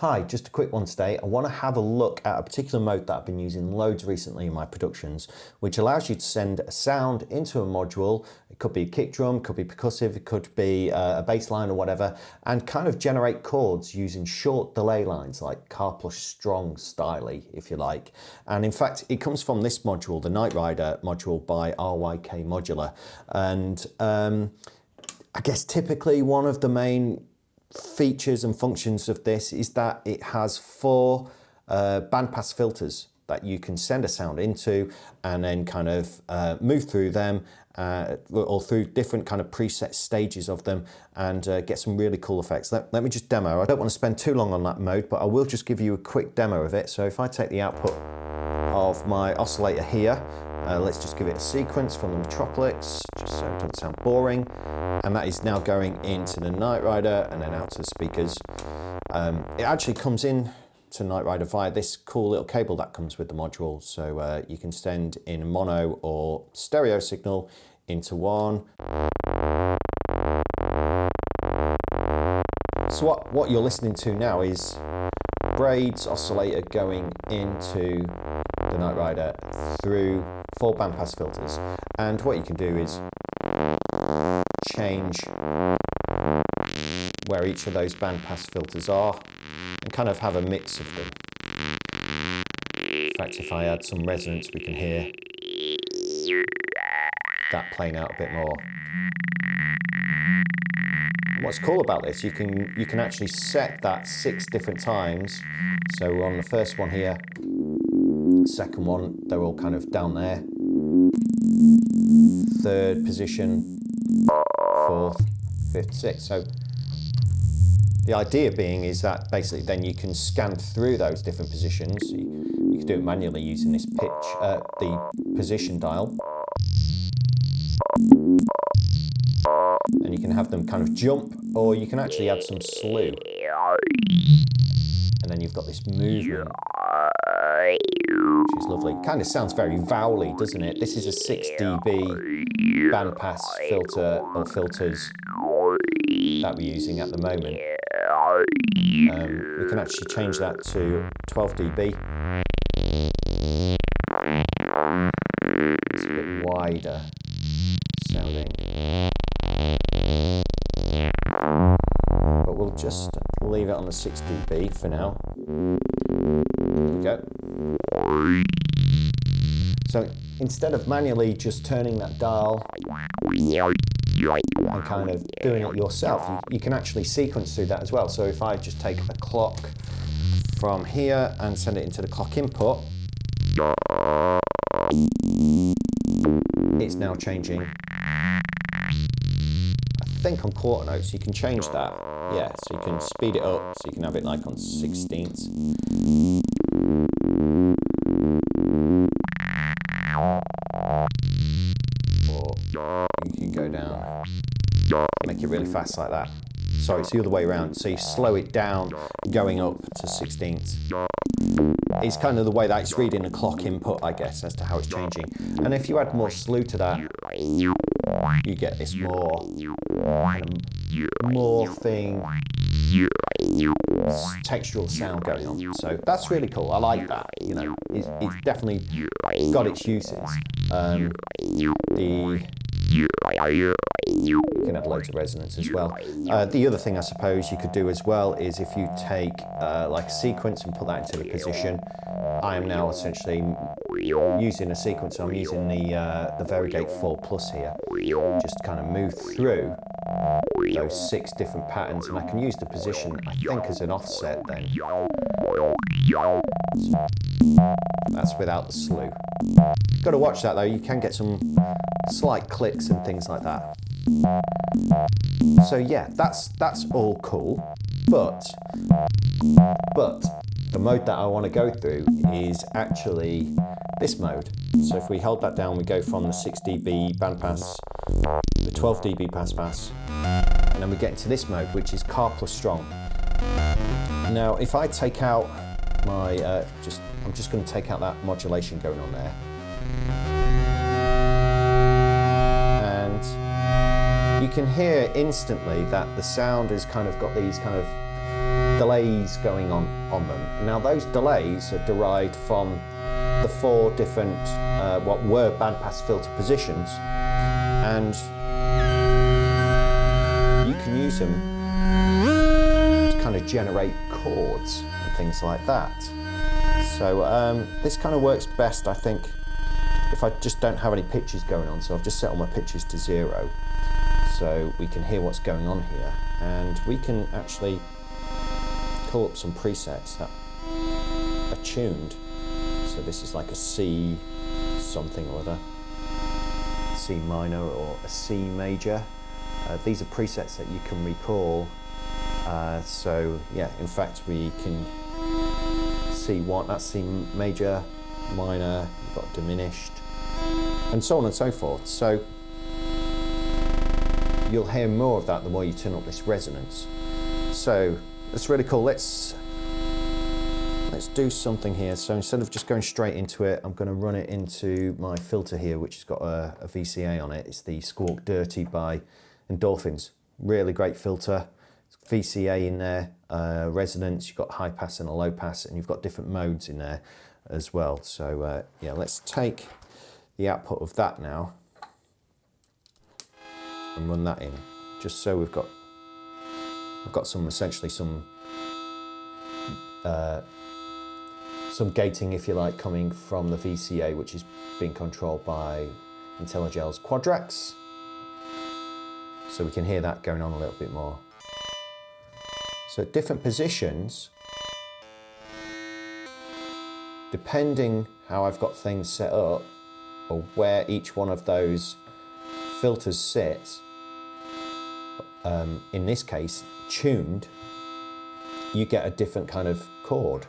Hi, just a quick one today. I want to have a look at a particular mode that I've been using loads recently in my productions, which allows you to send a sound into a module. It could be a kick drum, could be percussive, it could be a bass line or whatever, and kind of generate chords using short delay lines like Karplus Strong styly, if you like. And in fact, it comes from this module, the Knight Rider module by RYK Modular. And I guess typically one of the main features and functions of this is that it has 4 bandpass filters that you can send a sound into and then kind of move through them or through different kind of preset stages of them and get some really cool effects. Let me just demo. I don't want to spend too long on that mode, but I will just give you a quick demo of it. So if I take the output of my oscillator here, let's just give it a sequence from the Metropolis, just so it doesn't sound boring. And that is now going into the Knight Rider and then out to the speakers. It actually comes in to Knight Rider via this cool little cable that comes with the module. So you can send in mono or stereo signal into one. So what you're listening to now is Braid's oscillator going into the Knight Rider through 4 bandpass filters. And what you can do is change where each of those bandpass filters are and kind of have a mix of them. In fact, if I add some resonance, we can hear that playing out a bit more. What's cool about this, you can actually set that 6 different times. So on the first one here, second one, they're all kind of down there. Third position, 4th, 5th, 6th. So the idea being is that basically then you can scan through those different positions. You can do it manually using this the position dial. And you can have them kind of jump, or you can actually add some slew. And then you've got this movement, which is lovely. Kind of sounds very vowely, doesn't it? This is a 6 dB bandpass filter or filters that we're using at the moment. We can actually change that to 12 dB. It's a bit wider sounding. But we'll just leave it on the 6 dB for now. There we go. So instead of manually just turning that dial and kind of doing it yourself, you can actually sequence through that as well. So if I just take a clock from here and send it into the clock input, it's now changing. I think on quarter notes you can change that. Yeah, so you can speed it up, so you can have it like on 16ths. Or you can go down, make it really fast like that. Sorry, it's the other way around. So you slow it down, going up to 16ths. It's kind of the way that it's reading the clock input, I guess, as to how it's changing. And if you add more slew to that, you get this more morphing, textural sound going on. So that's really cool. I like that. You know, it's definitely got its uses. You can add loads of resonance as well. The other thing I suppose you could do as well is if you take like a sequence and put that into the position. I am now essentially using a sequence. I'm using the Varigate 4 Plus here. Just kind of move through those 6 different patterns, and I can use the position, I think, as an offset then. That's without the slew. Got to watch that though, you can get some slight clicks and things like that. So yeah, that's all cool, but the mode that I want to go through is actually this mode. So if we hold that down, we go from the 6 dB bandpass, the 12 dB passpass, and then we get into this mode, which is Karplus Strong. Now, if I take out my, I'm just going to take out that modulation going on there. And you can hear instantly that the sound has kind of got these kind of delays going on them. Now those delays are derived from the 4 different what were bandpass filter positions, and you can use them to kind of generate chords and things like that. So this kind of works best, I think, if I just don't have any pitches going on. So I've just set all my pitches to 0 so we can hear what's going on here, and we can actually call up some presets that are tuned. So this is like a C something or other, C minor or a C major. These are presets that you can recall. So yeah, in fact we can C1, that's C major, minor, you've got diminished, and so on and so forth. So you'll hear more of that the more you turn up this resonance. So that's really cool. Let's do something here. So instead of just going straight into it, I'm going to run it into my filter here, which has got a VCA on it. It's the Squawk Dirty by Endorphins. Really great filter. VCA in there, resonance, you've got high pass and a low pass, and you've got different modes in there as well. So yeah, let's take the output of that now and run that in, just so I've got some, essentially some gating, if you like, coming from the VCA, which is being controlled by IntelliGel's Quadrax. So we can hear that going on a little bit more. So at different positions, depending how I've got things set up, or where each one of those filters sits, in this case, tuned, you get a different kind of chord.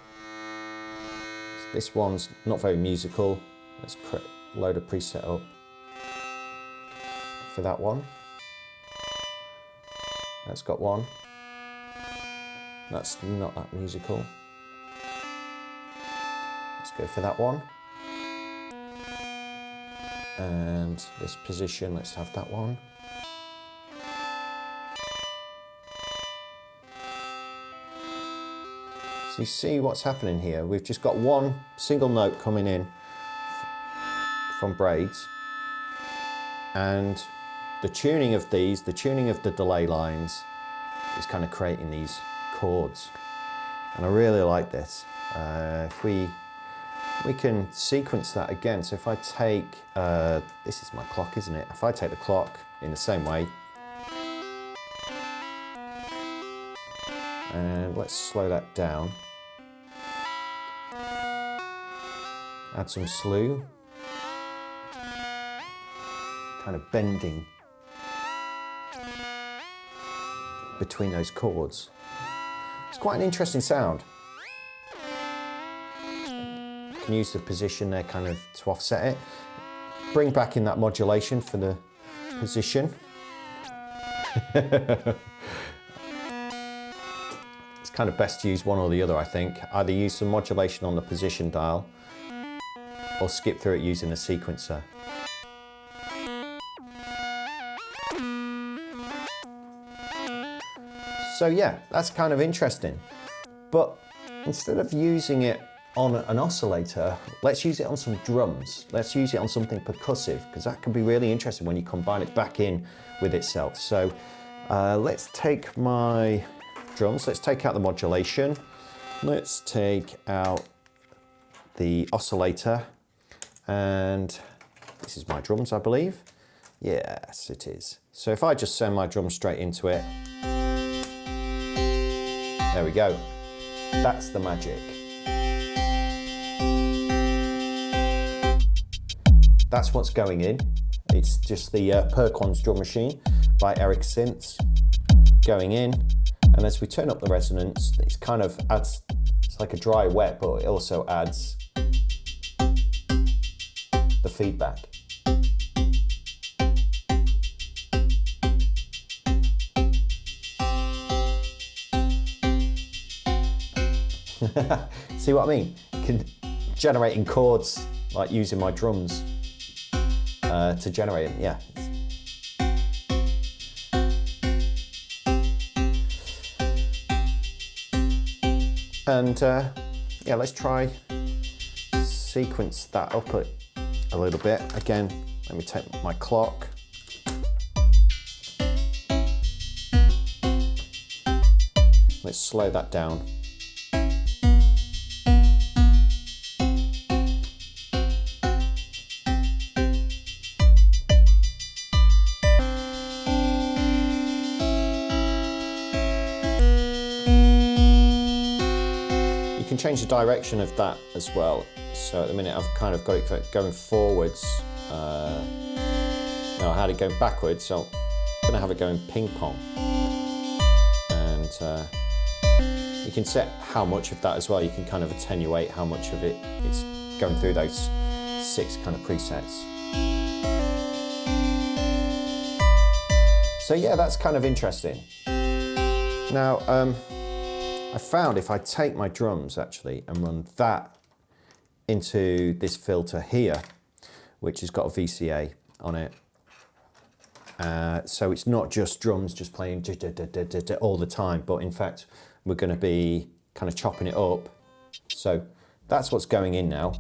This one's not very musical. Let's load a preset up for that one. That's got one. That's not that musical. Let's go for that one. And this position, let's have that one. So you see what's happening here. We've just got one single note coming in from braids, and the tuning of these, the tuning of the delay lines, is kind of creating these chords. And I really like this. If we can sequence that again. So if I take, this is my clock, isn't it? If I take the clock in the same way, and let's slow that down. Add some slew. Kind of bending between those chords. It's quite an interesting sound. You can use the position there kind of to offset it. Bring back in that modulation for the position. It's kind of best to use one or the other, I think. Either use some modulation on the position dial or skip through it using a sequencer. So yeah, that's kind of interesting. But instead of using it on an oscillator, let's use it on some drums. Let's use it on something percussive, because that can be really interesting when you combine it back in with itself. So let's take my drums, let's take out the modulation, let's take out the oscillator, and this is my drums, I believe. Yes, it is. So if I just send my drum straight into it, there we go. That's the magic. That's what's going in. It's just the Perquon's drum machine by Eric Synths going in. And as we turn up the resonance, it kind of adds, it's like a dry wet, but it also adds the feedback. See what I mean? Generating chords, like using my drums to generate them, yeah. And yeah, let's try sequence that up a little bit. Again, let me take my clock. Let's slow that down. You can change the direction of that as well. So at the minute I've kind of got it going forwards. No, I had it going backwards, so I'm going to have it going ping pong. And you can set how much of that as well. You can kind of attenuate how much of it is going through those 6 kind of presets. So yeah, that's kind of interesting. Now, I found if I take my drums actually and run that into this filter here, which has got a VCA on it, so it's not just drums just playing all the time, but in fact we're going to be kind of chopping it up. So that's what's going in now.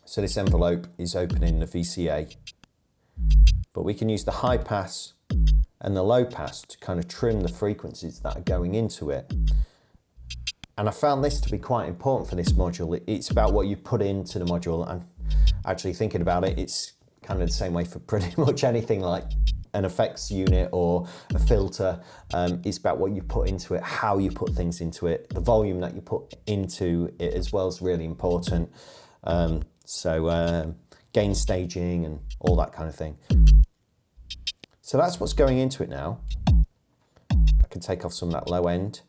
So this envelope is opening the VCA, but we can use the high pass and the low pass to kind of trim the frequencies that are going into it. And I found this to be quite important for this module. It's about what you put into the module, and actually thinking about it, it's kind of the same way for pretty much anything like an effects unit or a filter. It's about what you put into it, how you put things into it, the volume that you put into it as well is really important. Gain staging and all that kind of thing. So that's what's going into it now. I can take off some of that low end.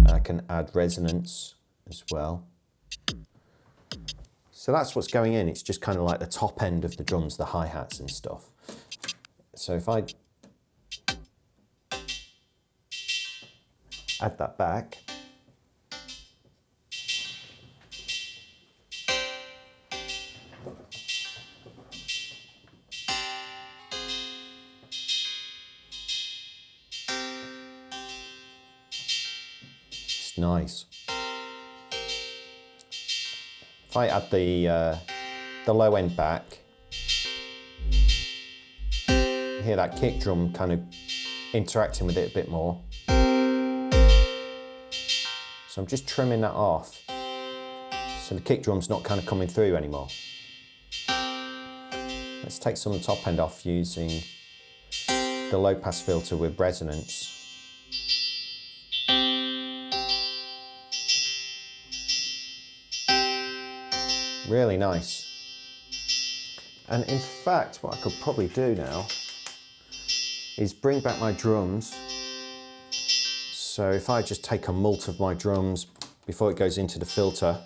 I can add resonance as well. So that's what's going in. It's just kind of like the top end of the drums, the hi-hats and stuff. So if I add that back, it's nice. If I add the low end back, you hear that kick drum kind of interacting with it a bit more. So I'm just trimming that off, so the kick drum's not kind of coming through anymore. Let's take some of the top end off using the low pass filter with resonance. Really nice. And in fact, what I could probably do now is bring back my drums. So if I just take a mult of my drums before it goes into the filter,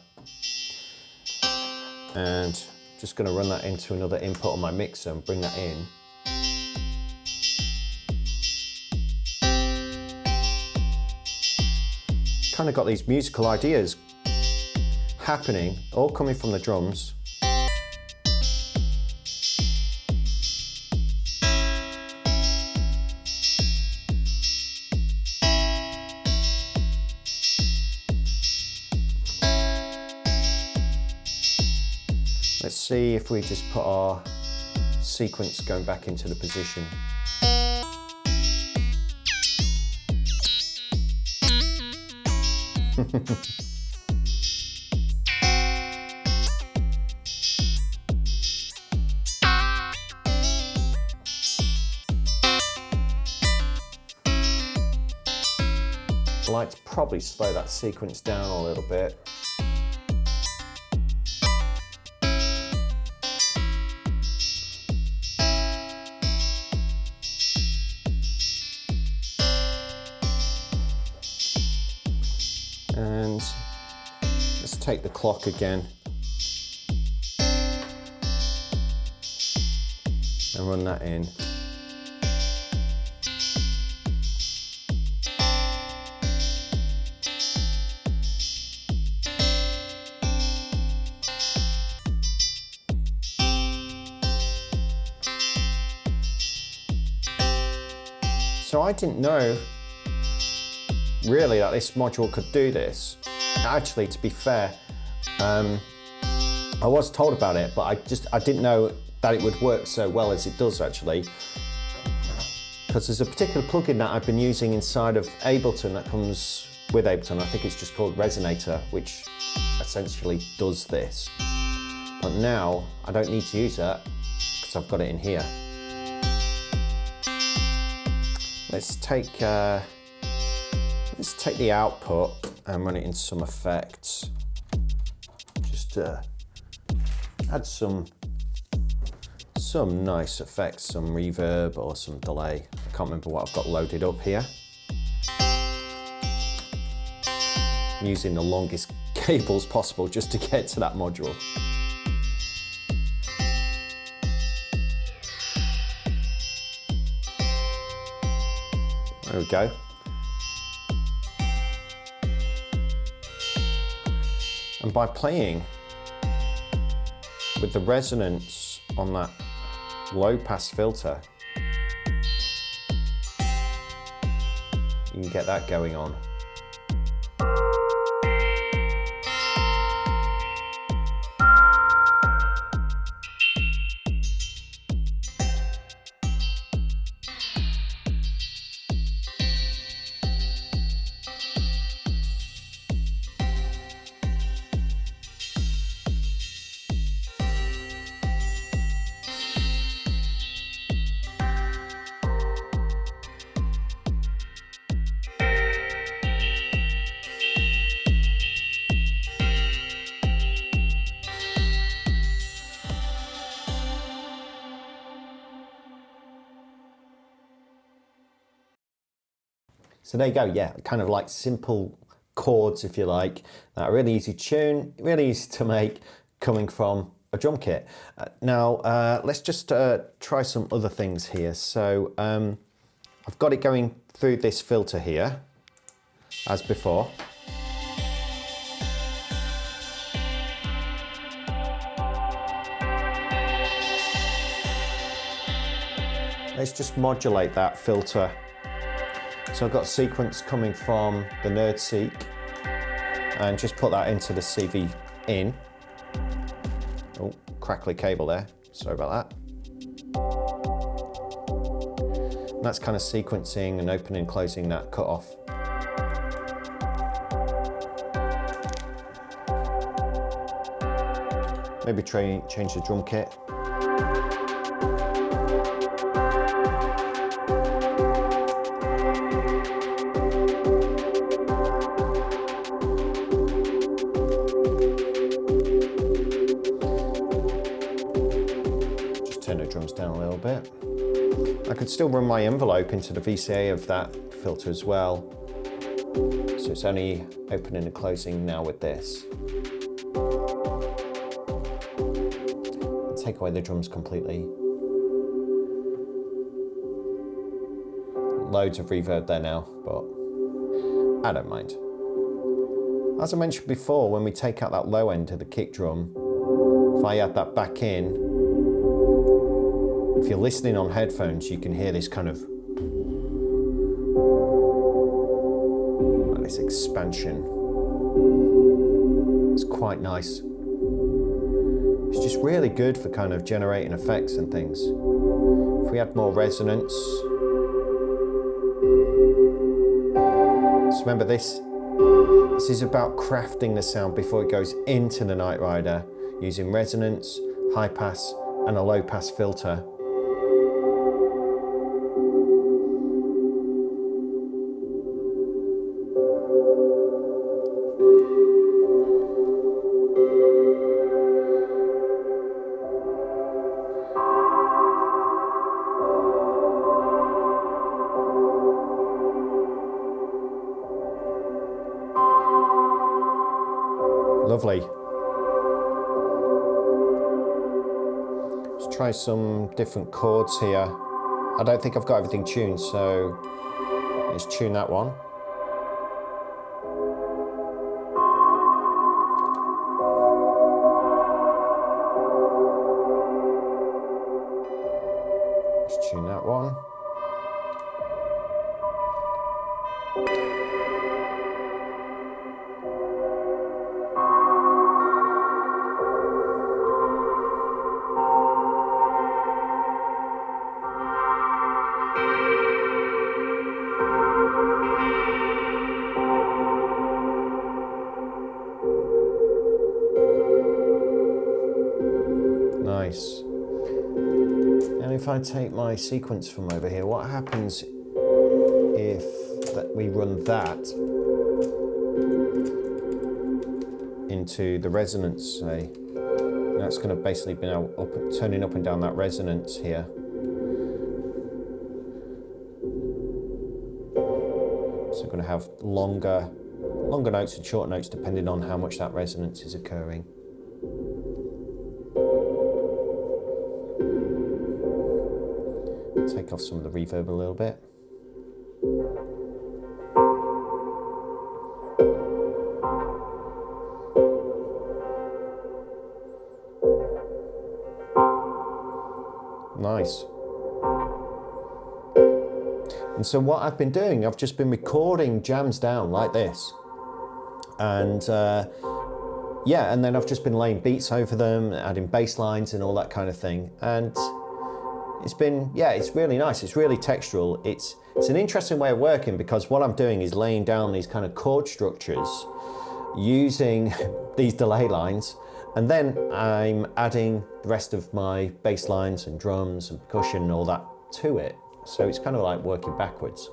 and just going to run that into another input on my mixer and bring that in. Kind of got these musical ideas happening, all coming from the drums. Let's see if we just put our sequence going back into the position. I'd like to probably slow that sequence down a little bit. And let's take the clock again and run that in. So I didn't know really that this module could do this. Actually, to be fair, I was told about it, but I didn't know that it would work so well as it does actually. Because there's a particular plugin that I've been using inside of Ableton that comes with Ableton. I think it's just called Resonator, which essentially does this. But now I don't need to use that because I've got it in here. Let's take the output and run it into some effects. Just add some nice effects, some reverb or some delay. I can't remember what I've got loaded up here. I'm using the longest cables possible just to get to that module. There we go. And by playing with the resonance on that low pass filter, you can get that going on. So there you go, yeah, kind of like simple chords, if you like, that are really easy to tune, really easy to make, coming from a drum kit. Now, let's just try some other things here. So I've got it going through this filter here, as before. Let's just modulate that filter. So I've got a sequence coming from the Nerd Seek and just put that into the CV in. Oh, crackly cable there, sorry about that. And that's kind of sequencing and opening and closing that cutoff. Maybe change the drum kit. Turn the drums down a little bit. I could still run my envelope into the VCA of that filter as well. So it's only opening and closing now with this. Take away the drums completely. Loads of reverb there now, but I don't mind. As I mentioned before, when we take out that low end of the kick drum, if I add that back in, if you're listening on headphones, you can hear this kind of, this expansion. It's quite nice. It's just really good for kind of generating effects and things. If we add more resonance. Just remember this is about crafting the sound before it goes into the Night Rider, using resonance, high pass, and a low pass filter. Lovely. Let's try some different chords here. I don't think I've got everything tuned, so let's tune that one. Let's tune that one. Nice. And if I take my sequence from over here, what happens if we run that into the resonance, say? That's going to basically be now turning up and down that resonance here. So we're going to have longer notes and short notes depending on how much that resonance is occurring. Take off some of the reverb a little bit. Nice. And so what I've been doing, I've just been recording jams down like this. And yeah, and then I've just been laying beats over them, adding bass lines and all that kind of thing. And it's been, yeah, it's really nice. It's really textural. It's an interesting way of working because what I'm doing is laying down these kind of chord structures using these delay lines, and then I'm adding the rest of my bass lines and drums and percussion and all that to it. So it's kind of like working backwards.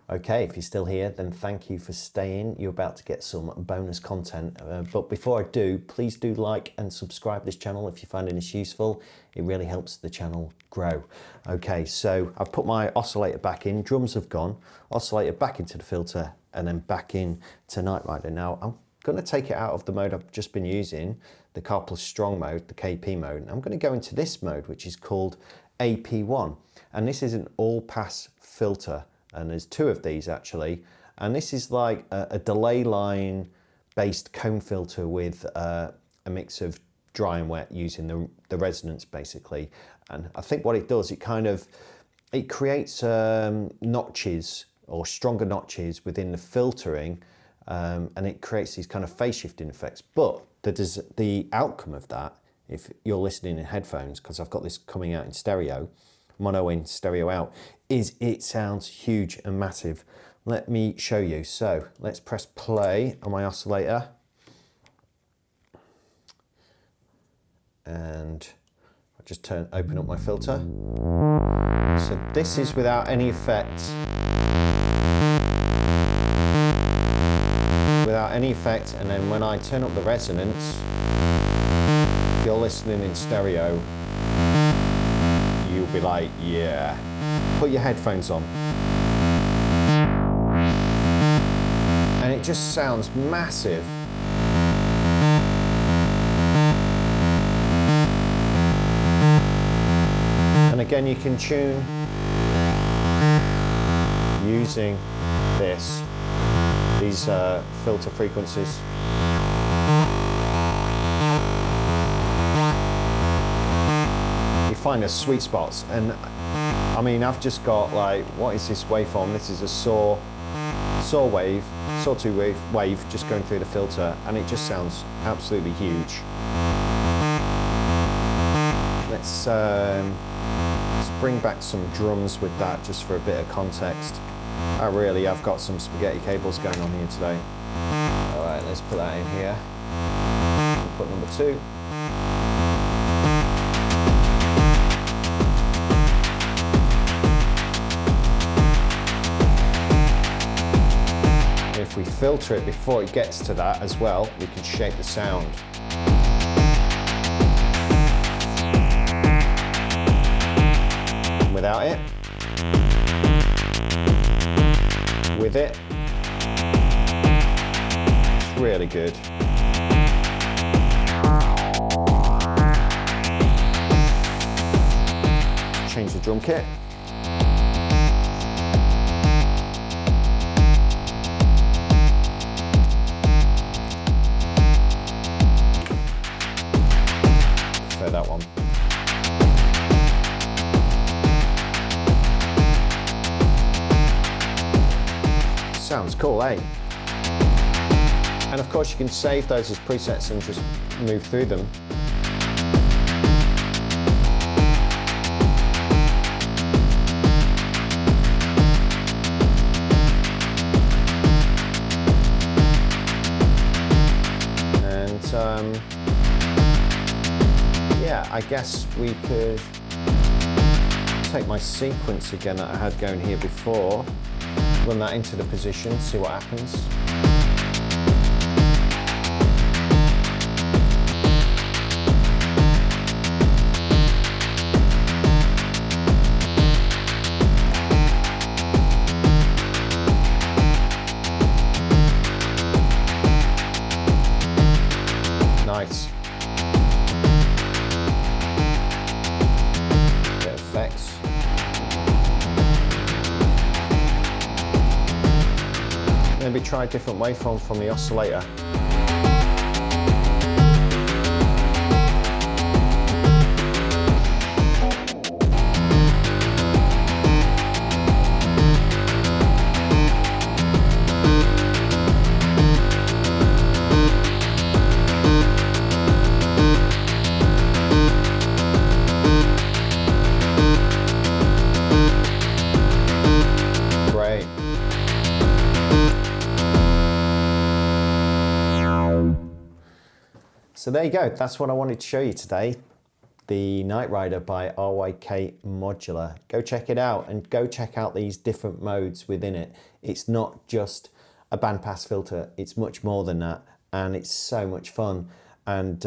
Okay, if you're still here, then thank you for staying. You're about to get some bonus content. But before I do, please do like and subscribe this channel if you're finding this useful. It really helps the channel grow. Okay, so I've put my oscillator back in, drums have gone, oscillator back into the filter, and then back in to Night Rider. Now, I'm going to take it out of the mode I've just been using, the Karplus Strong mode, the KP mode, and I'm going to go into this mode, which is called AP1. And this is an all-pass filter. And there's two of these actually, and this is like a delay line based cone filter with a mix of dry and wet using the resonance basically. And I think what it does, it creates notches or stronger notches within the filtering, and it creates these kind of phase shifting effects. But the outcome of that, if you're listening in headphones, because I've got this coming out in stereo, mono in, stereo out, is it sounds huge and massive. Let me show you. So let's press play on my oscillator. And I'll just open up my filter. So this is without any effects. Without any effect, and then when I turn up the resonance, if you're listening in stereo, you'll be like, yeah. Put your headphones on. And it just sounds massive. And again, you can tune using these filter frequencies. You find the sweet spots, and I mean, I've just got like, what is this waveform? This is a sawtooth wave just going through the filter, and it just sounds absolutely huge. Let's bring back some drums with that just for a bit of context. I've got some spaghetti cables going on here today. All right, let's put that in here. We'll put number 2. If we filter it before it gets to that as well, we can shape the sound. Without it. With it. It's really good. Change the drum kit. That one. Sounds cool, eh? And of course you can save those as presets and just move through them. And yeah, I guess we could take my sequence again that I had going here before, run that into the position, see what happens. Nice. Bit of effects. Maybe try a different waveform from the oscillator. Great. So there you go, that's what I wanted to show you today. The Night Rider by RYK Modular. Go check it out and go check out these different modes within it. It's not just a bandpass filter, it's much more than that, and it's so much fun. And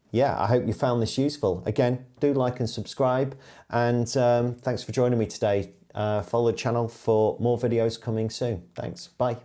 yeah, I hope you found this useful. Again, do like and subscribe, and thanks for joining me today. Follow the channel for more videos coming soon. Thanks, bye.